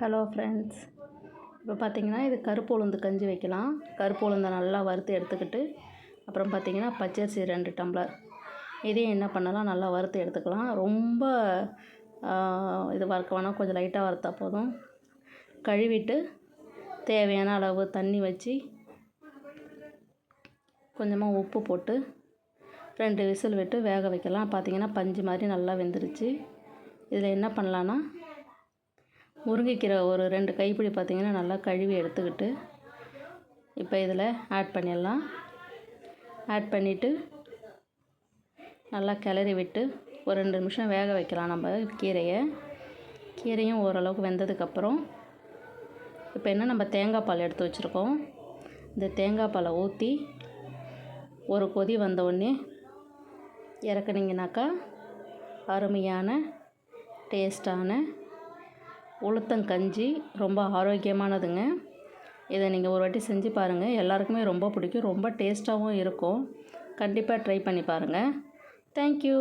Hello friends, இப்போ பார்த்திங்கன்னா இது கருப்பு உளுந்து கஞ்சி வைக்கலாம். கருப்பு உளுந்தை நல்லா வறுத்து எடுத்துக்கிட்டு அப்புறம் பார்த்திங்கன்னா பச்சரிசி 2 டம்ளர் இதையும் என்ன பண்ணலாம், நல்லா வறுத்து எடுத்துக்கலாம். ரொம்ப இது வறுக்க வேணாம், கொஞ்சம் லைட்டாக வறுத்தா போதும். கழுவிட்டு தேவையான அளவு தண்ணி வச்சு கொஞ்சமாக உப்பு போட்டு 2 விசில் விட்டு வேக வைக்கலாம். பார்த்திங்கன்னா பஞ்சு மாதிரி நல்லா வெந்துருச்சு. இதில் என்ன பண்ணலான்னா, முருங்கைக்கீரை ஒரு 2 கைப்பிடி பார்த்திங்கன்னா நல்லா கழுவி எடுத்துக்கிட்டு இப்போ இதில் ஆட் பண்ணிடலாம். ஆட் பண்ணிவிட்டு நல்லா கிளறி விட்டு ஒரு 2 நிமிஷம் வேக வைக்கலாம். நம்ம கீரையும் ஓரளவுக்கு வெந்ததுக்கப்புறம் இப்போ என்ன, நம்ம தேங்காய் பால் எடுத்து வச்சுருக்கோம். இந்த தேங்காய் பாலை ஊற்றி ஒரு கொதி வந்தவுடனே இறக்குனீங்கனாக்கா அருமையான டேஸ்டான உளுத்தங்கஞ்சி, ரொம்ப ஆரோக்கியமானதுங்க. இதை நீங்கள் ஒரு வாட்டி செஞ்சு பாருங்கள், எல்லாருக்குமே ரொம்ப பிடிக்கும், ரொம்ப டேஸ்ட்டாகவும் இருக்கும். கண்டிப்பாக ட்ரை பண்ணி பாருங்கள். தேங்க்யூ.